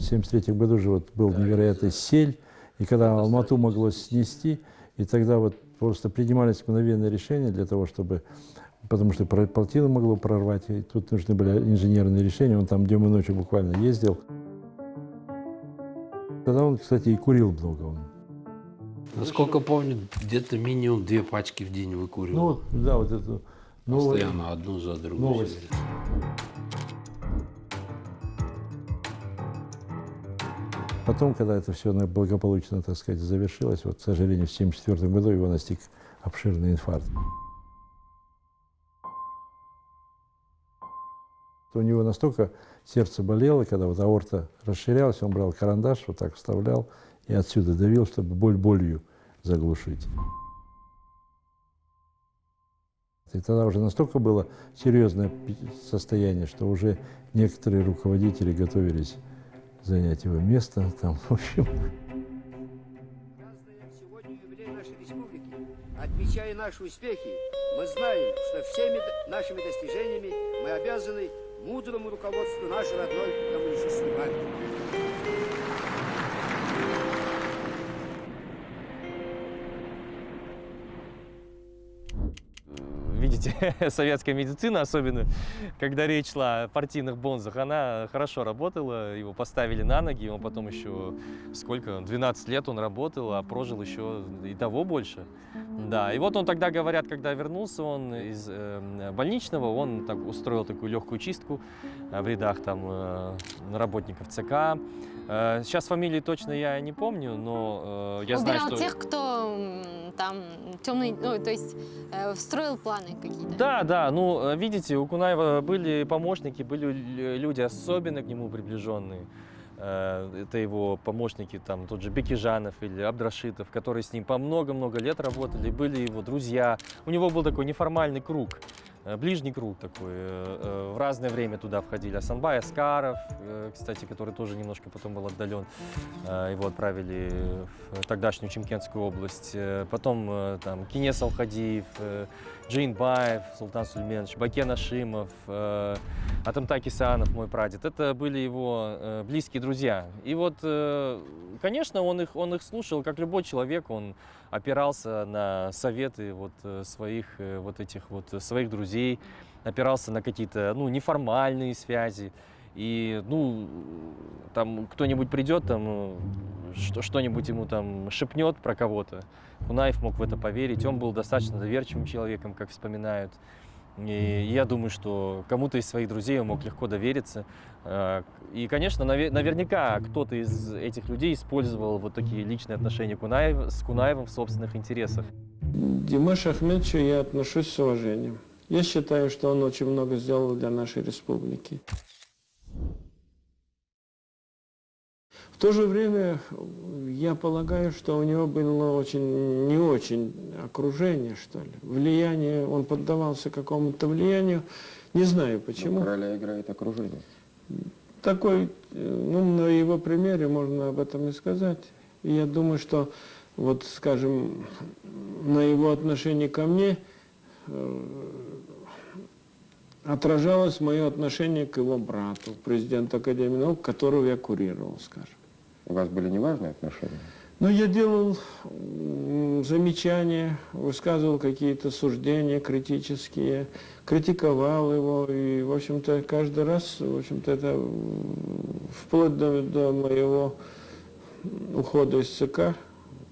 в 1973 году же вот был невероятный сель, и когда Алмату могло снести, и тогда вот просто принимались мгновенные решения для того, чтобы, потому что полтину могло прорвать, и тут нужны были инженерные решения, он там днем и ночью буквально ездил. Тогда он, кстати, и курил много. Он. Насколько помню, где-то минимум 2 пачки в день выкуривал. Ну, вот, да, вот это. Постоянно одну за другой. Новость. Потом, когда это все благополучно, так сказать, завершилось, вот, к сожалению, в 1974 году его настиг обширный инфаркт. У него настолько сердце болело, когда вот аорта расширялась, он брал карандаш, вот так вставлял и отсюда давил, чтобы боль болью заглушить. И тогда уже настолько было серьезное состояние, что уже некоторые руководители готовились занять его место. Там, в общем. Празднуя сегодня юбилей нашей республики, отмечая наши успехи, мы знаем, что всеми нашими достижениями мы обязаны мудрому руководству нашей родной коммунистической партии. Видите, советская медицина, особенно когда речь шла о партийных бонзах, она хорошо работала, его поставили на ноги, он потом еще, сколько, 12 лет он работал, а прожил еще и того больше. Да, и вот он тогда, говорят, когда вернулся он из больничного, он так устроил такую легкую чистку в рядах там работников ЦК. Сейчас фамилии точно я не помню, но я знаю, что... Убирал тех, кто там темный, ну, то есть строил планы какие-то. Да, да, ну, видите, у Кунаева были помощники, были люди особенно к нему приближенные. Это его помощники, там, тот же Бекижанов или Абдрашитов, которые с ним по много-много лет работали, были его друзья. У него был такой неформальный круг. Ближний круг такой. В разное время туда входили Асанбай Аскаров, кстати, который тоже немножко потом был отдален. Его отправили в тогдашнюю Чимкентскую область. Потом там Кинес Алхадиев, Джейнбаев, Султан Сульменович, Бакен Ашимов, Атамтай Исаанов, мой прадед. Это были его близкие друзья. И вот, конечно, он их слушал, как любой человек, он опирался на советы вот своих вот этих вот своих друзей, опирался на какие-то, ну, неформальные связи. И, ну, там кто-нибудь придет, там что-нибудь ему там шепнет про кого-то. Кунаев мог в это поверить. Он был достаточно доверчивым человеком, как вспоминают. И я думаю, что кому-то из своих друзей он мог легко довериться. И, конечно, наверняка кто-то из этих людей использовал вот такие личные отношения с Кунаевым в собственных интересах. К Димашу Ахметовичу я отношусь с уважением. Я считаю, что он очень много сделал для нашей республики. В то же время я полагаю, что у него было не очень окружение, что ли. Влияние, он поддавался какому-то влиянию, не знаю почему. Но короля играет окружение. Такой, ну, на его примере можно об этом и сказать. И я думаю, что, вот, скажем, на его отношение ко мне отражалось мое отношение к его брату, президенту Академии наук, которого я курировал, скажем. У вас были неважные отношения? Ну, я делал замечания, высказывал какие-то суждения критические, критиковал его, и, в общем-то, каждый раз, в общем-то, это вплоть до моего ухода из ЦК,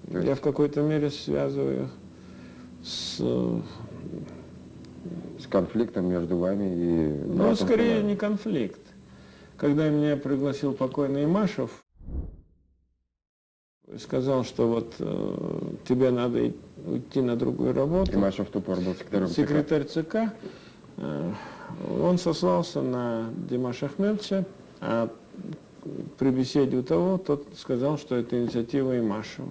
я в какой-то мере связываю с конфликтом между вами и... Ну, скорее не конфликт. Когда меня пригласил покойный Имашев, сказал, что вот тебе надо уйти на другую работу. Имашев в ту пору был секретарь ЦК. Он сослался на Димаша Ахметовича, а при беседе у того тот сказал, что это инициатива Имашева.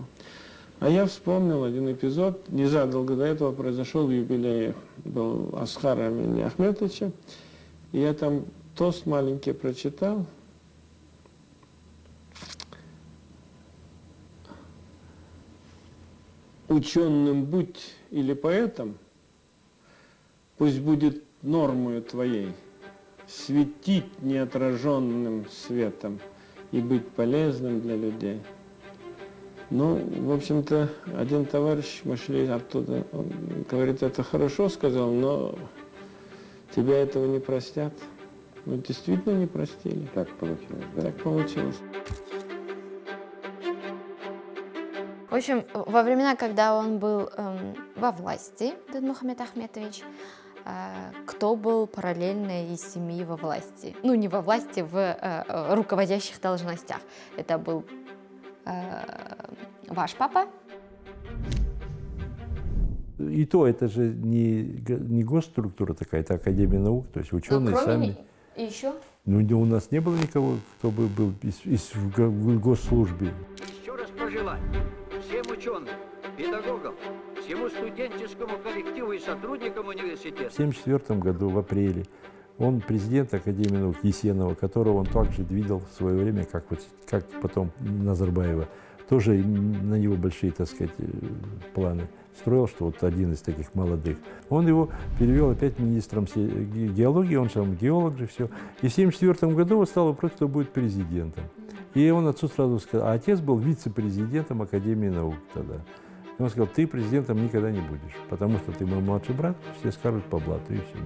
А я вспомнил один эпизод. Незадолго до этого произошел юбилей, был Асхара Амиля Ахметовича. И я там тост маленький прочитал. Ученым будь или поэтом, пусть будет нормою твоей светить неотраженным светом и быть полезным для людей. Ну, в общем-то, один товарищ, мы шли оттуда, он говорит, это хорошо сказал, но тебя этого не простят. Ну, действительно не простили. Так получилось, да? Так получилось. В общем, во времена, когда он был во власти, Дурмухамед Ахметович, кто был параллельно из семьи во власти? Ну, не во власти, в руководящих должностях. Это был ваш папа? И то это же не госструктура такая, это Академия наук, то есть ученые сами. И еще? Ну, у нас не было никого, кто бы был в госслужбе. Еще раз пожелать всем ученым, педагогам, всему студенческому коллективу и сотрудникам университета. В 1974 году, в апреле, он президент Академии наук Есенова, которого он также видел в свое время, как потом Назарбаева. Тоже на него большие, так сказать, планы строил, что вот один из таких молодых. Он его перевел опять министром геологии, он сам геолог же, все. И в 1974 году он стал вопрос, кто будет президентом. И он отцу сразу сказал, а отец был вице-президентом Академии наук тогда. И он сказал, ты президентом никогда не будешь, потому что ты мой младший брат, все скажут по блату, и все.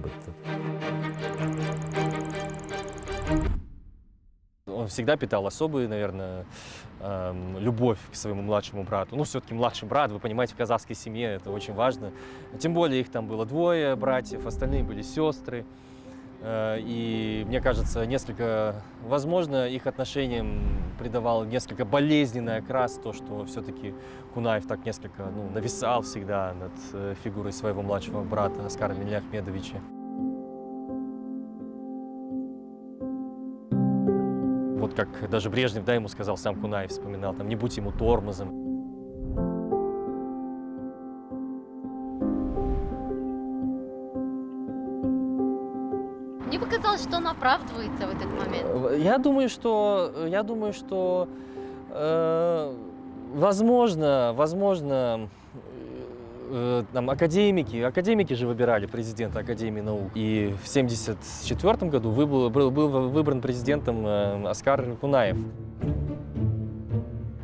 Он всегда питал особую, наверное, любовь к своему младшему брату. Ну, все-таки младший брат, вы понимаете, в казахской семье это очень важно. Тем более их там было двое братьев, остальные были сестры. И мне кажется, возможно, их отношениям придавал несколько болезненный окрас то, что все-таки Кунаев так несколько нависал всегда над фигурой своего младшего брата Аскара Милляхмедовича. Вот как даже Брежнев, да, ему сказал, сам Кунаев вспоминал, там, не будь ему тормозом. Мне показалось, что он оправдывается в этот момент. Я думаю, что возможно, там академики же выбирали президента Академии наук. И в 1974 году был выбран президентом Аскар Кунаев.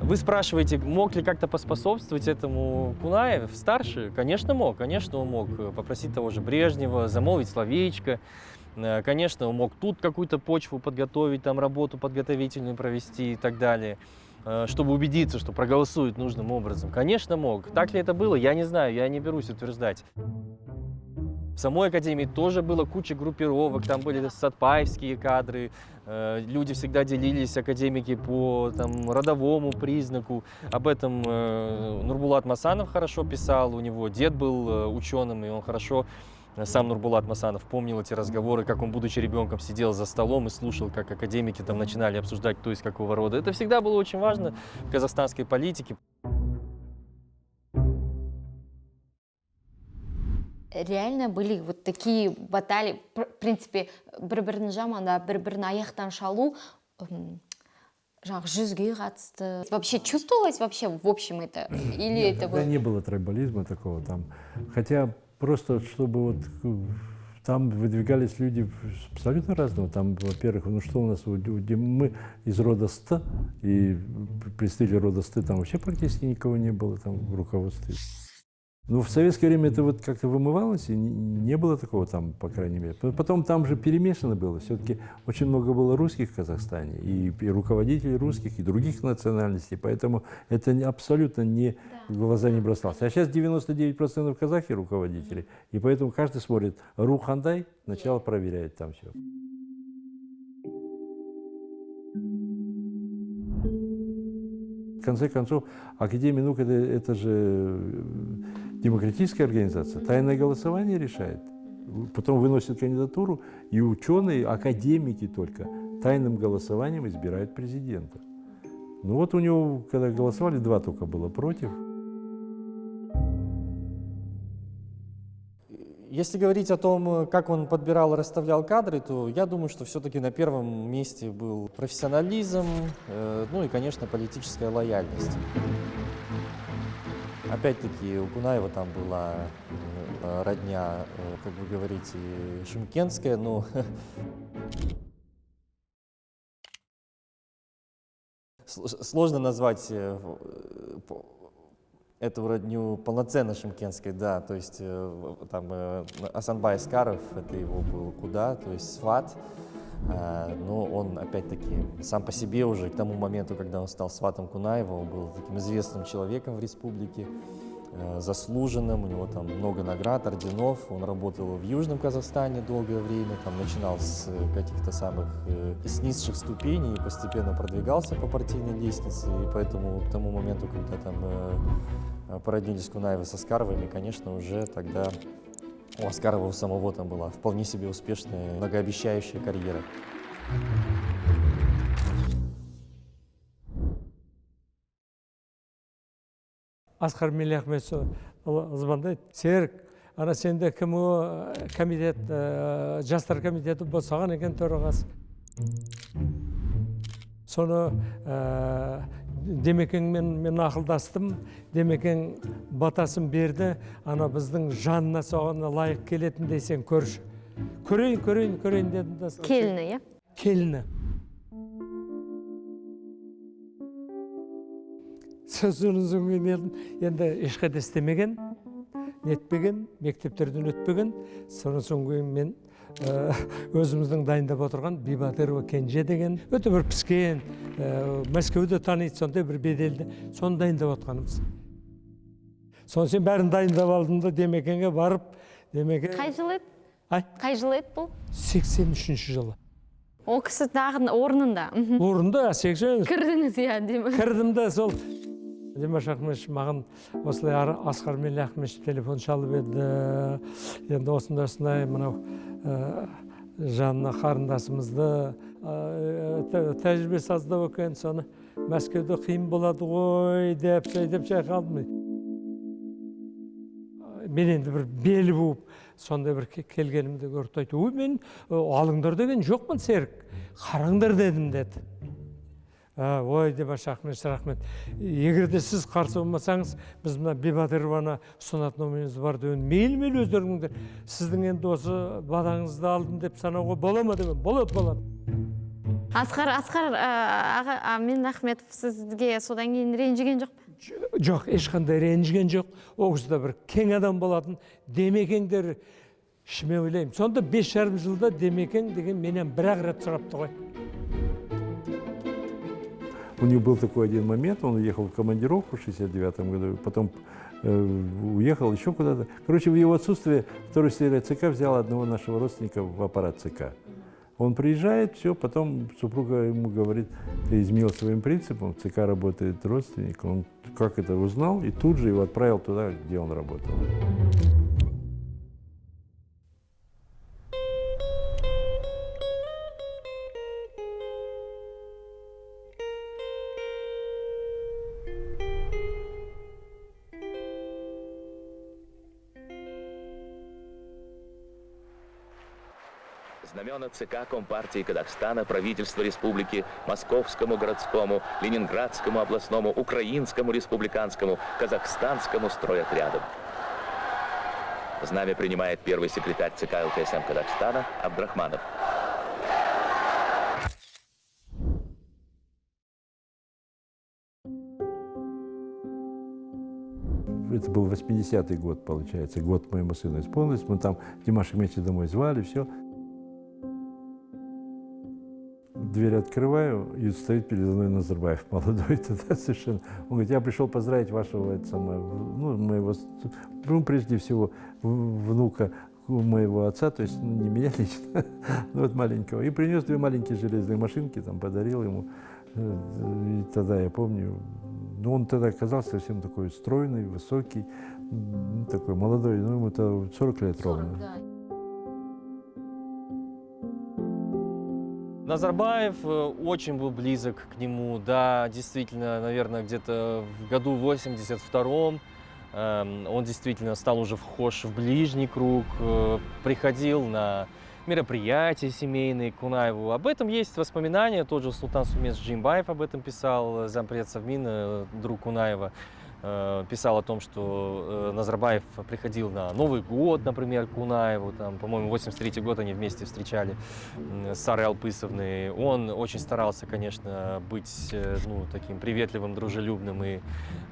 Вы спрашиваете, мог ли как-то поспособствовать этому Кунаев старший? Конечно, мог. Конечно, он мог попросить того же Брежнева, замолвить словечко. Конечно, он мог тут какую-то почву подготовить, там работу подготовительную провести и так далее, чтобы убедиться, что проголосуют нужным образом. Конечно, мог. Так ли это было, я не знаю, я не берусь утверждать. В самой академии тоже было куча группировок, там были сатпаевские кадры, люди всегда делились, академики, по там, родовому признаку. Об этом Нурбулат Масанов хорошо писал, у него дед был ученым, и он хорошо, сам Нурбулат Масанов, помнил эти разговоры, как он, будучи ребенком, сидел за столом и слушал, как академики там начинали обсуждать, кто из какого рода. Это всегда было очень важно в казахстанской политике. Реально были вот такие баталии, в принципе, бір-бірін жаманда, бір-бірін аяқтан шалу, жаңағы жүзге қатысты. Вообще чувствовалось вообще в общем это? Или Нет, это тогда было? не было тройболизма такого там. Хотя просто, чтобы вот там выдвигались люди абсолютно разного. Там, во-первых, ну что у нас, мы из рода Ст, и представители рода Ст, там вообще практически никого не было там в руководстве. Ну, в советское время это вот как-то вымывалось, и не было такого там, по крайней мере. Потом там же перемешано было. Все-таки очень много было русских в Казахстане, и руководителей русских, и других национальностей. Поэтому это абсолютно не в глаза не бросалось. А сейчас 99% казахи руководители, и поэтому каждый смотрит Рухандай, сначала проверяет там все. В конце концов, Академия наук это же демократическая организация. Тайное голосование решает. Потом выносят кандидатуру, и ученые, академики только, тайным голосованием избирают президента. Ну вот у него, когда голосовали, 2 только было против. Если говорить о том, как он подбирал и расставлял кадры, то я думаю, что все-таки на первом месте был профессионализм, ну и, конечно, политическая лояльность. Опять-таки у Кунаева там была родня, как вы говорите, шымкентская, но Сложно назвать эту родню полноценно шымкентской, да, то есть там Асанбай Аскаров, это его был куда, то есть сват, но он опять-таки сам по себе уже к тому моменту, когда он стал сватом Кунаева, он был таким известным человеком в республике, заслуженным, у него там много наград, орденов, он работал в Южном Казахстане долгое время, там начинал с каких-то самых с низших ступеней и постепенно продвигался по партийной лестнице, и поэтому к тому моменту, когда там породнились Кунаевы с Аскаровыми, конечно, уже тогда у Аскарова у самого там была вполне себе успешная, многообещающая карьера. Асқар Меллахмет звондайды, Серік, ана сенде КМО комитет, жастар комитеті босаған екен төрағасы. Соны Демекеңмен мен ақылдастым, Демекең батасын берді, ана біздің жанына соғана лайық келетін дейсен көрші. Көрейін дедім. Келіні, иә? Келіні. Сөзінің соңын елдім, енді ешқайда істемеген, нетпеген, мектептерден өтпеген. Соның соңын мен өзіміздің дайындап отырған Бибатырова Кенже деген өте бір піскен, Мәскеуде таниды, сондай бір беделді, соны дайындап отқанымыз. Соны сен бәрін дайындап алдым да Демекенге барып, Демекен... Қай жыл еді? Қай жыл еді бұл? 83 жылы. Ол кісі тағы орнында. Орнында, 80... Кірдіңіз, иә, деймін. Кірдім да сол... Димаш Ахмедович маған осылай Асқар Меллахмет телефон шалып еді. Енді осындай мынау жанына қарындасымызды тәжірибесі аздау екен, соны Мәскеуде қиын болады ғой деп шайқалдым. Мен енді бір белі буып, сондай бір келгенімді көрді, айтты, мен алыңдар деген жоқпын, Серік, қараңдар дедім деді. Ой, Димаш Ахмедович, рахмет. Егер де сіз қарсы болмасаңыз, біз мына Бибатырованы ұсынатын ойымыз бар деген. Мейлі өздеріңдер. Сіздің енді осы бадаңызды алдым деп санауға бола ма деген? Болады. Асқар аға, мен Ахметов сізге содан кейін ренжіген жоқ па? Жоқ, ешқандай ренжіген жоқ. Ол кісі бір кең адам болатын. Демекеңдер шыме ойлаймын. Сонда 5,5 жылда Демекең деген менен бір-ақ рет сұрапты ғой. У него был такой один момент, он уехал в командировку в 69-м году, потом уехал еще куда-то. Короче, в его отсутствие второй секретарь ЦК взял одного нашего родственника в аппарат ЦК. Он приезжает, все, потом супруга ему говорит, ты изменил своим принципам, в ЦК работает родственник. Он как это узнал и тут же его отправил туда, где он работал. Знамена ЦК Компартии Казахстана, правительства республики, Московскому городскому, Ленинградскому областному, Украинскому республиканскому, Казахстанскому стройотрядам. Знамя принимает первый секретарь ЦК ЛКСМ Казахстана Абдрахманов. Это был 80-й год, получается, год моему сыну исполнился. Мы там Димаша вместе домой звали, все. Дверь открываю, и стоит передо мной Назарбаев, молодой тогда совершенно. Он говорит, я пришел поздравить вашего, моего, прежде всего, внука моего отца, то есть не меня лично, но вот маленького. И принес 2 маленькие железные машинки, там подарил ему. И тогда я помню, он тогда оказался совсем такой стройный, высокий, такой молодой, ему тогда 40 лет ровно. Да. Назарбаев очень был близок к нему, да, действительно, наверное, где-то в году 82-м он действительно стал уже вхож в ближний круг, приходил на мероприятия семейные к Кунаеву. Об этом есть воспоминания, тот же Султан Сумец Джимбаев об этом писал, зампред Совмина, друг Кунаева. писал о том, что Назарбаев приходил на Новый год, например, к Кунаеву, там, по-моему, 83-й год они вместе встречали с Сарой Алпысовной. Он очень старался, конечно, быть таким приветливым, дружелюбным и,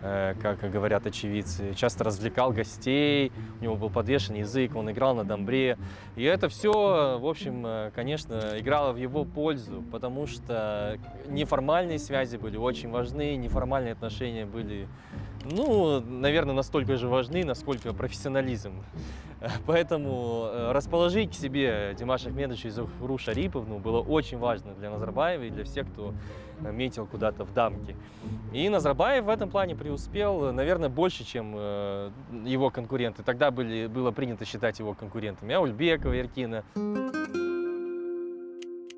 как говорят очевидцы, часто развлекал гостей, у него был подвешен язык, он играл на домбре. И это все, в общем, конечно, играло в его пользу, потому что неформальные связи были очень важны, неформальные отношения были, наверное, настолько же важны, насколько профессионализм. Поэтому расположить к себе Димаша Ахмедовича и Зухру Шариповну было очень важно для Назарбаева и для всех, кто метил куда-то в дамки. И Назарбаев в этом плане преуспел, наверное, больше, чем его конкуренты. Тогда было принято считать его конкурентами Аульбекова, Еркина,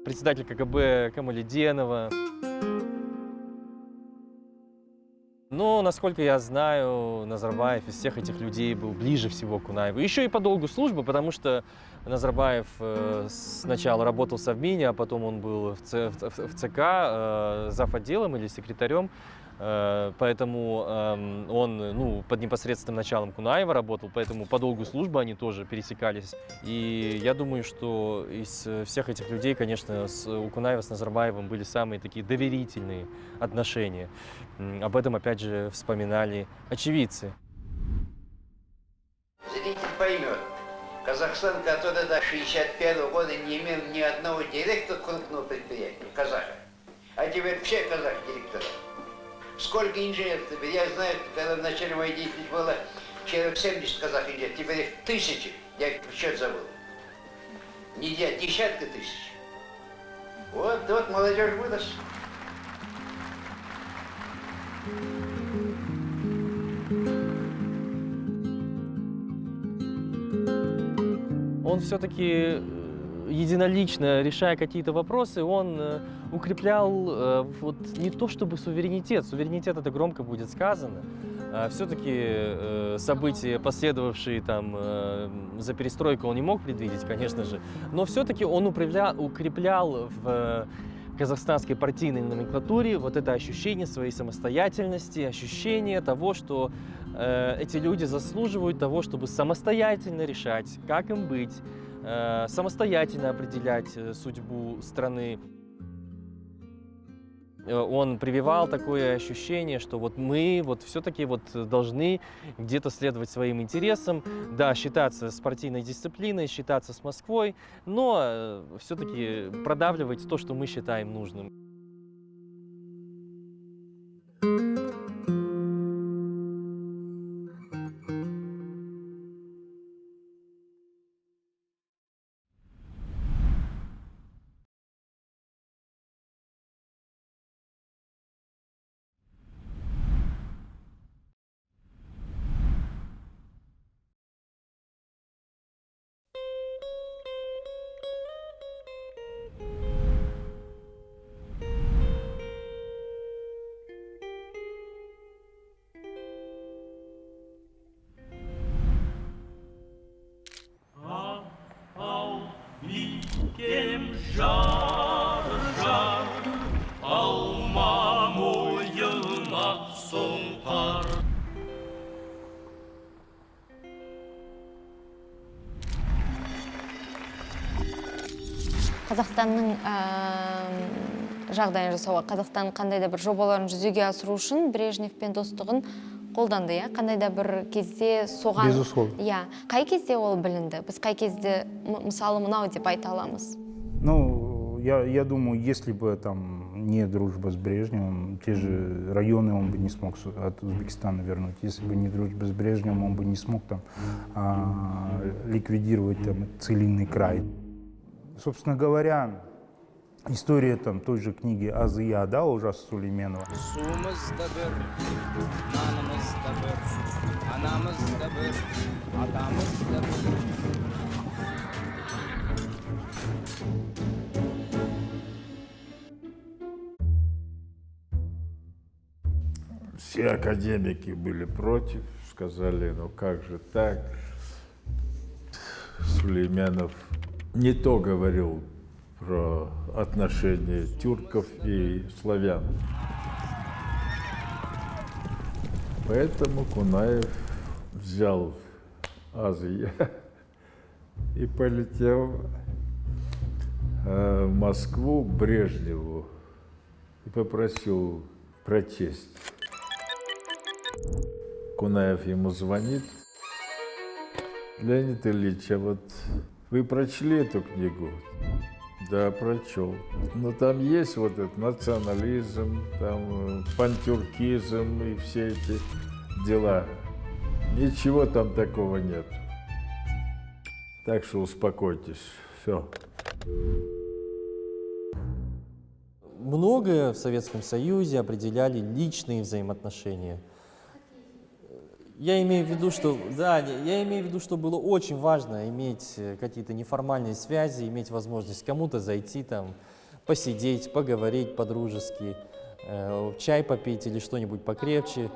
председатель КГБ Камаледенова. Но, насколько я знаю, Назарбаев из всех этих людей был ближе всего к Кунаеву. Еще и по долгу службы, потому что Назарбаев сначала работал в Совмине, а потом он был в ЦК завотделом или секретарем. Поэтому он под непосредственным началом Кунаева работал, поэтому по долгу службы они тоже пересекались. И я думаю, что из всех этих людей, конечно, у Кунаева с Назарбаевым были самые такие доверительные отношения. Об этом, опять же, вспоминали очевидцы. Зритель поймет, Казахстан, который до 1961 года не имел ни одного директора крупного предприятия, казаха, а теперь все казахи директора. Сколько инженеров теперь? Я знаю, когда в начале моей деятельности было человек 70 казах-инженеров, теперь их тысячи, я счет забыл. Не десятки тысяч. Вот молодежь выросла. Он все-таки единолично, решая какие-то вопросы, он укреплял не то чтобы суверенитет это громко будет сказано, все-таки события, последовавшие там за перестройку, он не мог предвидеть, конечно же, но все-таки он укреплял в казахстанской партийной номенклатуре вот это ощущение своей самостоятельности, ощущение того, что эти люди заслуживают того, чтобы самостоятельно решать, как им быть, самостоятельно определять судьбу страны. Он прививал такое ощущение, что мы все-таки должны где-то следовать своим интересам, да, считаться с партийной дисциплиной, считаться с Москвой, но все-таки продавливать то, что мы считаем нужным. Қазақстанның жағдайын жасауға, Қазақстанның қандай да бір жобаларын жүзеге асыру үшін Брежневпен достығын қолданды, иә? Қандай да бір кезде соған... Безусловно. Иә. Қай кезде ол білінді? Біз қай кезде, мысалы, мынау деп айта аламыз? Я думаю, если бы там не дружба с Брежневым, те же районы он бы не смог от Узбекистана вернуть. Если бы не дружба с Брежневым, он бы не смог там ликвидировать там целинный край. Собственно говоря, история там той же книги «Азия», да, ужас Сулейменова. Все академики были против, сказали, ну как же так, Сулейменов не то говорил про отношения тюрков и славян. Поэтому Кунаев взял Азию и полетел в Москву к Брежневу и попросил прочесть. Кунаев ему звонит. Леонид Ильич, а вот вы прочли эту книгу? Да, прочел. Но там есть вот этот национализм, там пантюркизм и все эти дела. Ничего там такого нет. Так что успокойтесь. Все. Многое в Советском Союзе определяли личные взаимоотношения. Я имею в виду, что, да, я имею в виду, что было очень важно иметь какие-то неформальные связи, иметь возможность к кому-то зайти, там, посидеть, поговорить по-дружески, чай попить или что-нибудь покрепче.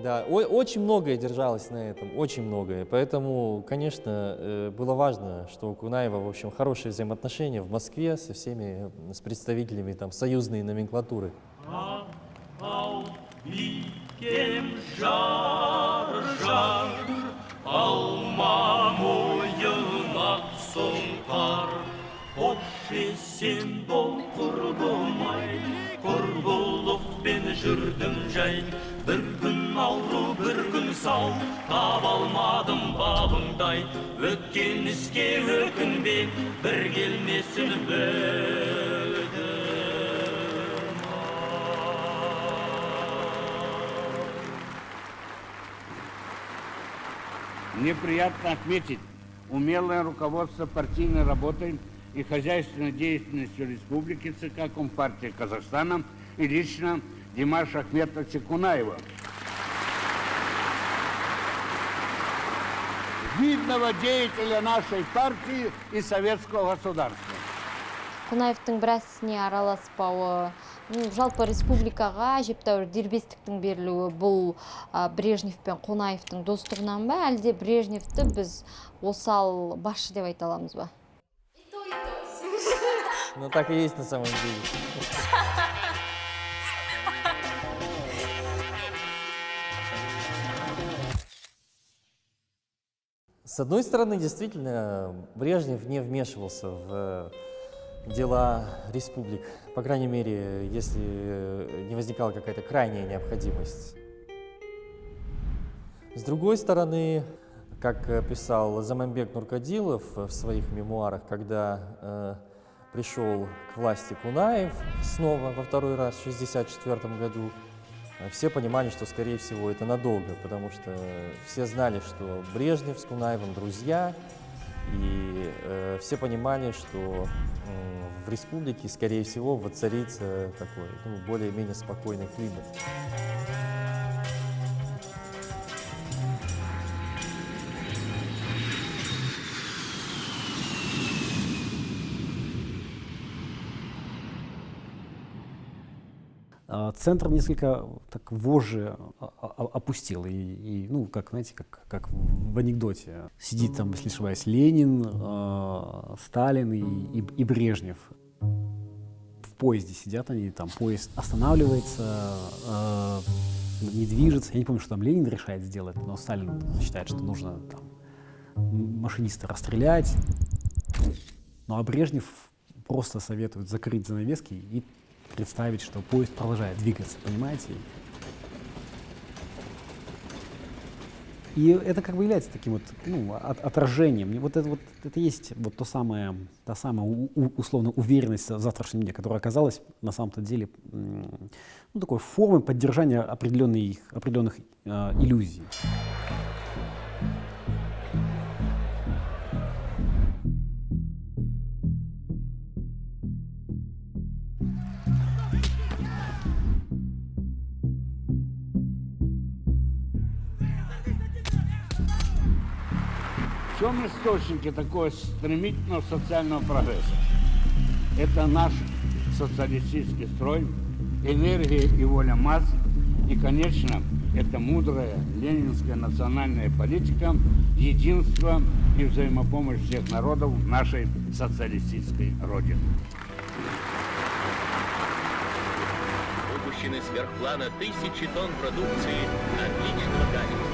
Да, очень многое держалось на этом, очень многое. Поэтому, конечно, было важно, что у Кунаева, в общем, хорошие взаимоотношения в Москве со всеми, с представителями там союзной номенклатуры. Bir gün avru, bir gün sağ, taба алмадым бабыңдай, өткен іске өкінбе, бір келмесін бөдім. Мне приятно отметить умелое руководство партийной работой и хозяйственной деятельностью Республики ЦК Компартии Казахстана и лично Димаша Ахметовича Кунаева. Видного деятеля нашей партии и советского государства. Кунаевтың біраз ісіне араласпауы, жалпы республикаға әжептәуір дербестіктің берілуі бұл Брежнев пен Кунаевтың достығынан ба, әлде Брежневті біз осал басшы деп айта аламыз ба? Ну так и есть на самом деле. С одной стороны, действительно, Брежнев не вмешивался в дела республик, по крайней мере, если не возникала какая-то крайняя необходимость. С другой стороны, как писал Заманбек Нуркадилов в своих мемуарах, когда пришел к власти Кунаев снова во второй раз в 1964 году, все понимали, что, скорее всего, это надолго, потому что все знали, что Брежнев с Кунаевым друзья, и все понимали, что в республике, скорее всего, воцарится такой более-менее спокойный климат. Центр несколько так вожжи опустил. И, ну, как, знаете, как в анекдоте. Сидит там, если не ошибаюсь, Ленин, Сталин и Брежнев. В поезде сидят они, там поезд останавливается, не движется. Я не помню, что там Ленин решает сделать, но Сталин считает, что нужно там машиниста расстрелять. Ну а Брежнев просто советует закрыть занавески и представить, что поезд продолжает двигаться, понимаете? И это как бы является таким вот, ну, отражением. Вот это есть вот та самая условно уверенность в завтрашнем дне, которая оказалась на самом-то деле ну, такой формой поддержания определенных иллюзий. В чем источники такого стремительного социального прогресса? Это наш социалистический строй, энергия и воля масс, и, конечно, это мудрая ленинская национальная политика, единство и взаимопомощь всех народов нашей социалистической Родины. выпущены сверхплана тысячи тонн продукции отличного качества.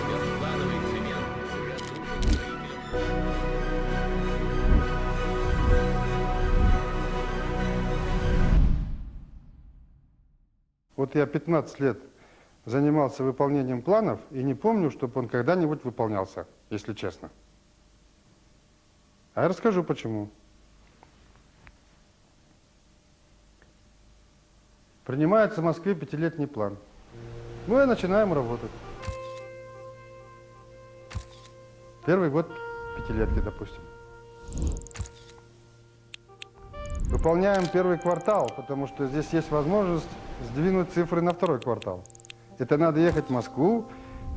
Сверхплановый цемент уже нужен строителям. Вот я 15 лет занимался выполнением планов и не помню, чтобы он когда-нибудь выполнялся, если честно. А я расскажу почему. Принимается в Москве 5-летний план. Ну и начинаем работать. Первый год пятилетки, допустим. Выполняем первый квартал, потому что здесь есть возможность сдвинуть цифры на второй квартал. Это надо ехать в Москву,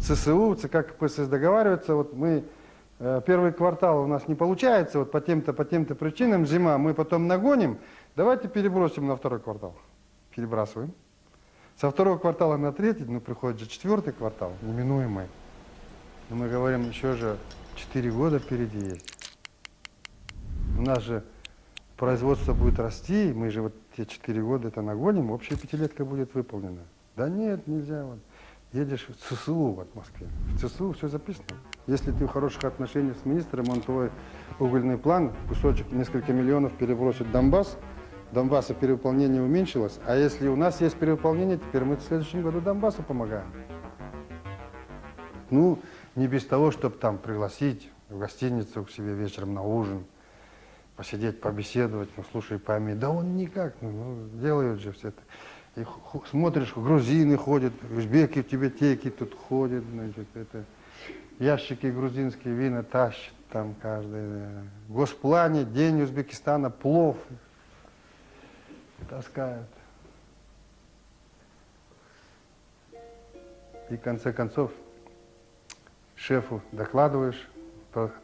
ЦСУ, ЦК КПСС договариваются. Вот мы первый квартал у нас не получается, вот по тем-то причинам, зима, мы потом нагоним, давайте перебросим на второй квартал. Перебрасываем. Со второго квартала на третий, ну, приходит же четвертый квартал, неминуемый. Но мы говорим, еще же 4 года впереди есть. У нас же производство будет расти, мы же вот те 4 года это нагоним, общая пятилетка будет выполнена. Да нет, нельзя. Вот. Едешь в ЦСУ вот, в Москве. В ЦСУ все записано. Если ты в хороших отношениях с министром, он твой угольный план, кусочек, несколько миллионов перебросит в Донбасс, Донбасса перевыполнение уменьшилось, а если у нас есть перевыполнение, теперь мы в следующем году Донбассу помогаем. Ну, не без того, чтобы там пригласить в гостиницу к себе вечером на ужин, посидеть, побеседовать, ну, слушай, пойми, да он никак, ну, делают же все это. И смотришь, грузины ходят, узбеки, тибетейки тут ходят, значит, это, ящики грузинские вина тащат там каждый. В госплане день Узбекистана плов таскают. И в конце концов шефу докладываешь,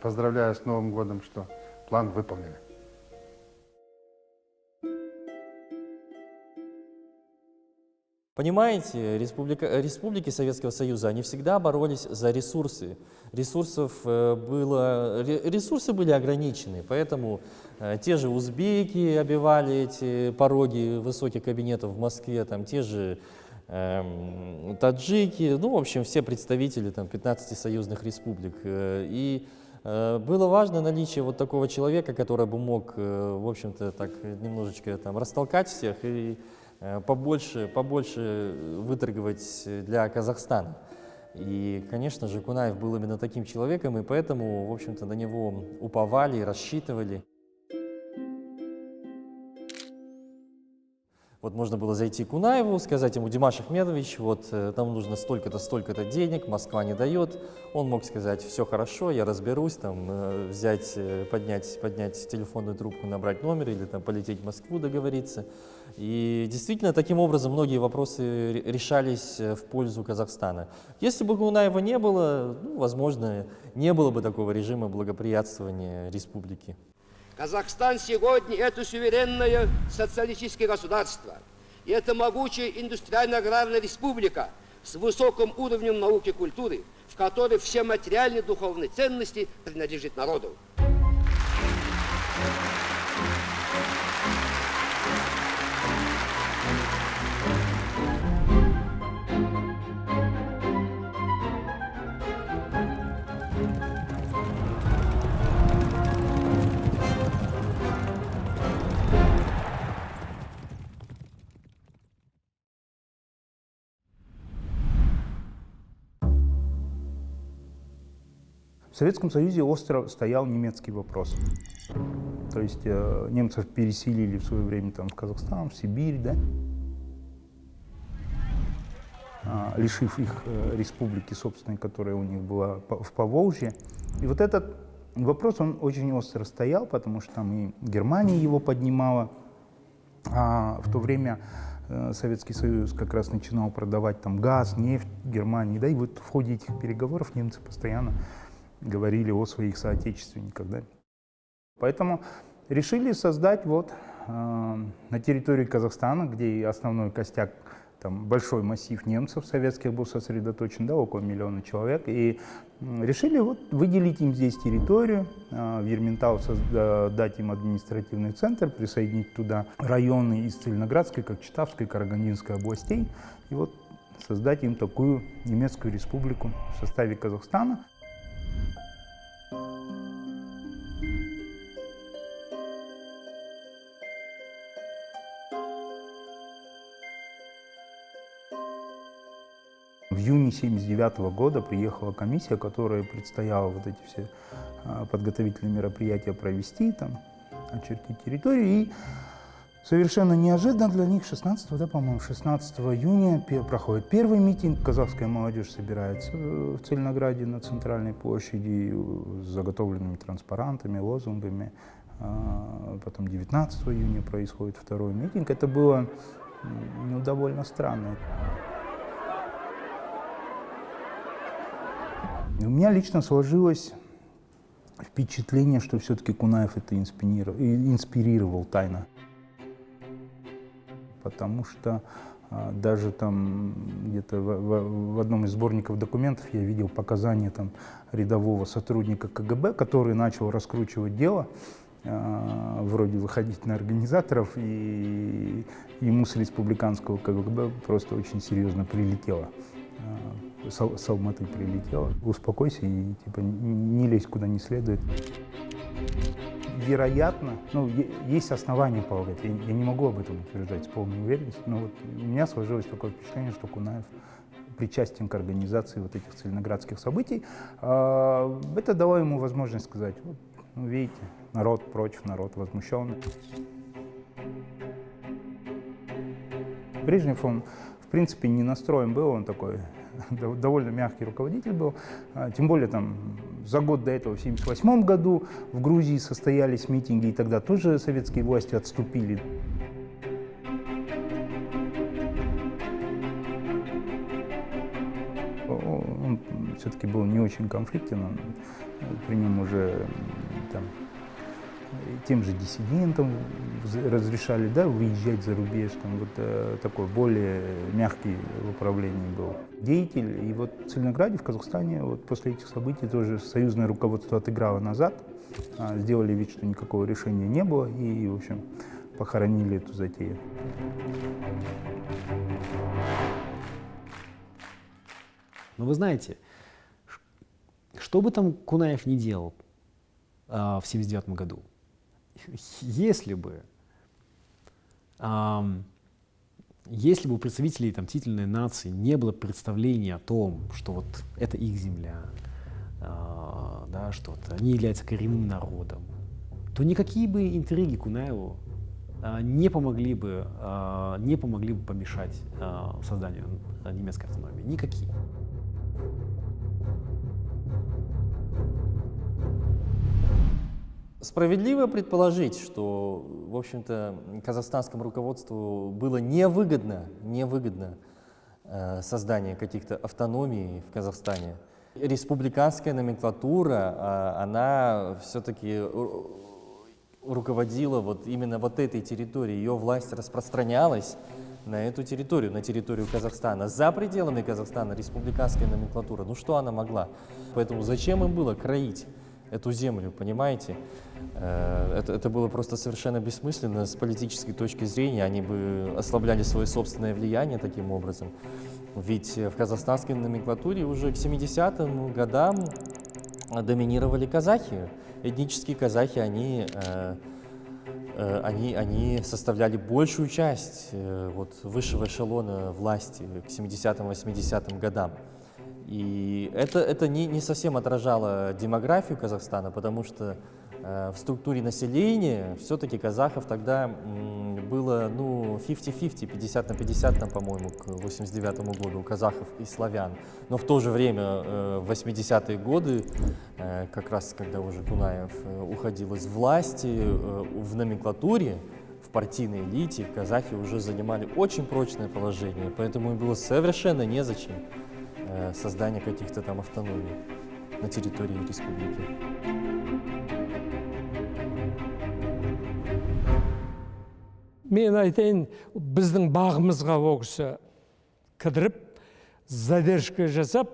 поздравляя с Новым годом, что план выполнили. Понимаете, республики Советского Союза, они всегда боролись за ресурсы. Ресурсы были ограничены, поэтому те же узбеки обивали эти пороги высоких кабинетов в Москве, там, те же таджики, ну, в общем, все представители там, 15 союзных республик. И было важно наличие вот такого человека, который бы мог, в общем-то, так немножечко там растолкать всех и побольше выторговать для Казахстана. И, конечно же, Кунаев был именно таким человеком, и поэтому, в общем-то, на него уповали и рассчитывали. Вот можно было зайти к Кунаеву, сказать ему: Димаш Ахмедович, вот нам нужно столько-то, столько-то денег, Москва не дает. Он мог сказать: все хорошо, я разберусь, там, взять, поднять телефонную трубку, набрать номер или там, полететь в Москву, договориться. И действительно, таким образом многие вопросы решались в пользу Казахстана. Если бы Кунаева не было, ну, возможно, не было бы такого режима благоприятствования республики. Казахстан сегодня это суверенное социалистическое государство. И это могучая индустриально-аграрная республика с высоким уровнем науки и культуры, в которой все материальные и духовные ценности принадлежат народу. В Советском Союзе остро стоял немецкий вопрос. То есть немцев переселили в свое время там, в Казахстан, в Сибирь, да? Лишив их республики собственной, которая у них была в Поволжье. И вот этот вопрос, он очень остро стоял, потому что там и Германия его поднимала. А в то время Советский Союз как раз начинал продавать там газ, нефть Германии. Да? И вот в ходе этих переговоров немцы постоянно говорили о своих соотечественниках. Да? Поэтому решили создать вот на территории Казахстана, где основной костяк там большой массив немцев советских был сосредоточен, да, около 1 миллиона человек, и решили вот выделить им здесь территорию, в Ерментау дать им административный центр, присоединить туда районы из Целиноградской, Кокчетавской, Карагандинской областей, и вот создать им такую немецкую республику в составе Казахстана. В июне 1979 года приехала комиссия, которая предстояла вот эти все подготовительные мероприятия провести, там, очертить территорию. И совершенно неожиданно для них 16 июня проходит первый митинг. Казахская молодежь собирается в Целинограде на центральной площади с заготовленными транспарантами, лозунгами. Потом 19 июня происходит второй митинг. Это было довольно странно. У меня лично сложилось впечатление, что все-таки Кунаев это инспирировал тайно. Потому что даже там где-то в одном из сборников документов я видел показания там рядового сотрудника КГБ, который начал раскручивать дело, вроде выходить на организаторов, и ему с республиканского КГБ просто очень серьезно прилетело. С Алматы прилетело. Успокойся и типа не лезь куда не следует. Вероятно, есть основания полагать, я не могу об этом утверждать с полной уверенностью, но вот у меня сложилось такое впечатление, что Кунаев причастен к организации вот этих целиноградских событий. Это дало ему возможность сказать, вот, видите, народ против, народ возмущенный. Брежнев, он в принципе не настроен был, он такой довольно мягкий руководитель был, тем более там за год до этого, в 1978 году, в Грузии состоялись митинги, и тогда тоже советские власти отступили. Он все-таки был не очень конфликтен, при нем уже там, тем же диссидентам разрешали, да, выезжать за рубеж, там, вот такой более мягкий в управлении был деятель. И вот в Целинограде, в Казахстане, вот после этих событий тоже союзное руководство отыграло назад, сделали вид, что никакого решения не было, и, в общем, похоронили эту затею. Но вы знаете, что бы там Кунаев ни делал в 1979 году, если бы у представителей там, титульной нации не было представления о том, что вот это их земля, да, что вот они являются коренным народом, то никакие бы интриги Кунаеву не помогли бы помешать созданию немецкой автономии. Никакие. Справедливо предположить, что, в общем-то, казахстанскому руководству было невыгодно создание каких-то автономий в Казахстане. Республиканская номенклатура, она все-таки руководила вот именно вот этой территорией, ее власть распространялась на эту территорию, на территорию Казахстана. За пределами Казахстана республиканская номенклатура, ну что она могла? Поэтому зачем им было кроить эту землю, понимаете? Это было просто совершенно бессмысленно с политической точки зрения. Они бы ослабляли свое собственное влияние таким образом. Ведь в казахстанской номенклатуре уже к 70-м годам доминировали казахи. Этнические казахи, они составляли большую часть вот, высшего эшелона власти к 70-м, 80-м годам. И это не совсем отражало демографию Казахстана, потому что в структуре населения все-таки казахов тогда было 50-50, 50 на 50, там, по-моему, к 89 году у казахов и славян. Но в то же время, в 80-е годы, как раз когда уже Кунаев уходил из власти, в номенклатуре, в партийной элите казахи уже занимали очень прочное положение, поэтому им было совершенно незачем создание каких-то там автономий на территории республики. Мен айтайын, біздің бағымызға ол кісі кідіріп, задержка жасап,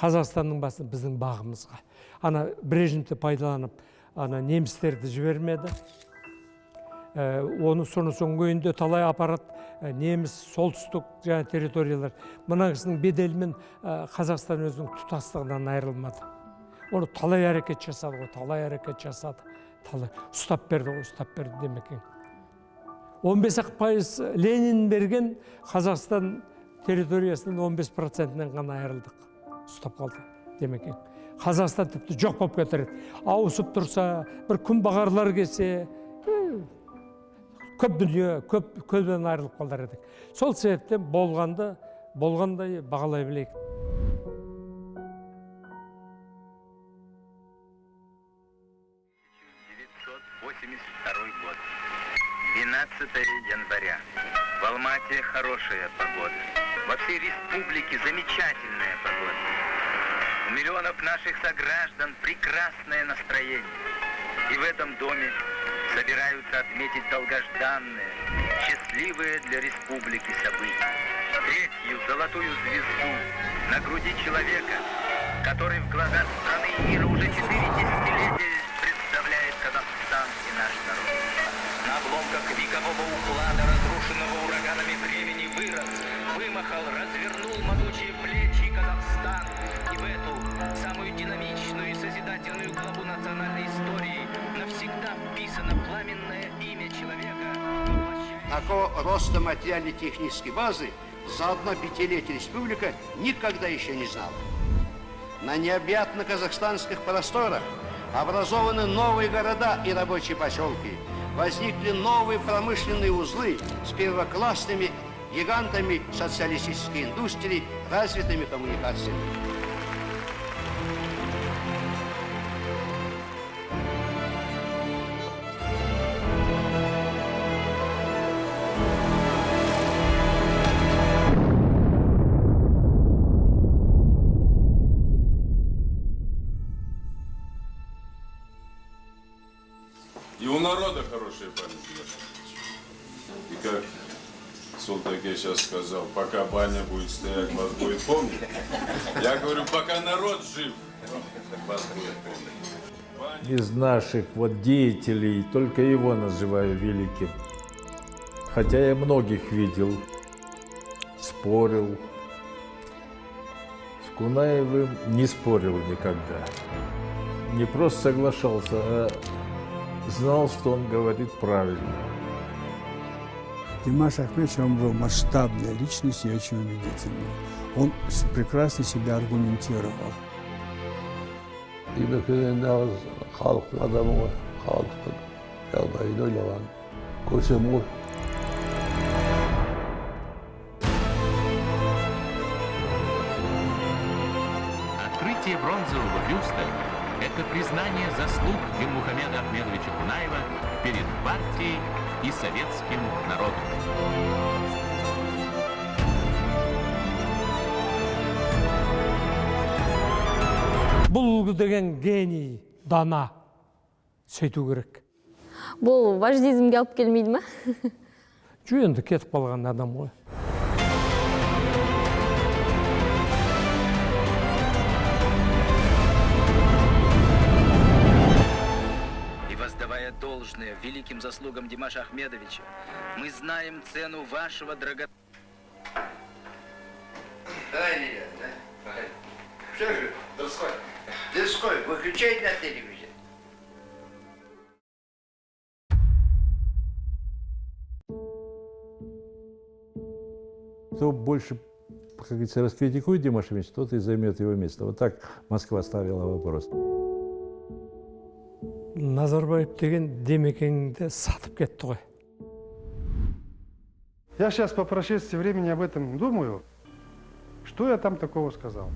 Қазақстанның басын біздің бағымызға. Ана Брежневті пайдаланып, ана немістерді жібермеді. Оны соң көйінде талай аппарат неміс солтүстік жаңа территориялар. Мына кісінің беделімен Қазақстан өзінің тұтастығынан айырылмады. Оны талай әрекет жасады ғой, талай әрекет жасады. Ұстап берді демекең. 15% Ленин берген Қазақстан территориясының 15%-нен ғана айырылдық. Ұстап қалды демекең. Қазақстан тіпті жоқ болып кетер. Ауысып тұрса, бір күн бағарлар келсе, көп дүние, көбден айырылып қалдар едік. Сол себептен болғандай бағалай білейік. Год. 12 января. В Алмате хорошая погода. Во всей республике замечательная погода. У миллионов наших сограждан прекрасное настроение. И в этом доме собираются отметить долгожданные, счастливые для республики события. Третью золотую звезду на груди человека, который в глазах страны и мира уже 4 десятилетия представляет Казахстан и наш народ. На обломках векового уклада, разрушенного ураганами времени, вырос, вымахал, развернул могучие плечи Казахстан. И в эту самую динамичную и созидательную главу национальной истории навсегда вписано пламенное имя человека. Такого роста материально-технической базы за одно пятилетие республика никогда еще не знала. На необъятных казахстанских просторах образованы новые города и рабочие поселки. Возникли новые промышленные узлы с первоклассными гигантами социалистической индустрии, развитыми коммуникациями. И у народа хорошая память. И как Султаке сейчас сказал, пока баня будет стоять, вас будет помнить. Я говорю, пока народ жив, вас будет помнить. Из наших деятелей только его называю великим. Хотя я многих видел, спорил. С Кунаевым не спорил никогда. Не просто соглашался, а знал, что он говорит правильно. Димаш Ахметович, он был масштабной личностью и очень убедительной. Он прекрасно себя аргументировал. Открытие бронзового бюста – это признание заслуг Дильмухамеда Ахмедовича Кунаева перед партией и советским народом. Бұл деген гений, дана, сөйту керек. Бұл вождизмге алып келмейді ма? Енді кетіп қалған адам ғой. Воздавая должное великим заслугам Димаша Ахмедовича, мы знаем цену вашего драгоценного... Что же, Донской, выключай на телевизор. Кто больше, как говорится, раскритикует Димаша Ильича, тот и займет его место. Вот так Москва ставила вопрос. Назарбаев деген демекеңді сатып кетті ғой. Я сейчас по прошествии времени об этом думаю. Что я там такого сказал?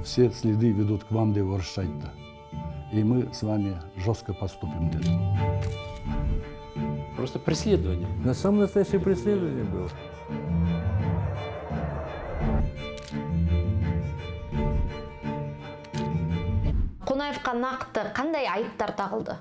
Все следы ведут к вам, Деворшайта. И мы с вами жестко поступим для этого. Просто преследование. На самом настоящее преследование было. Кунаевқа нақты қандай айыптар тағылды?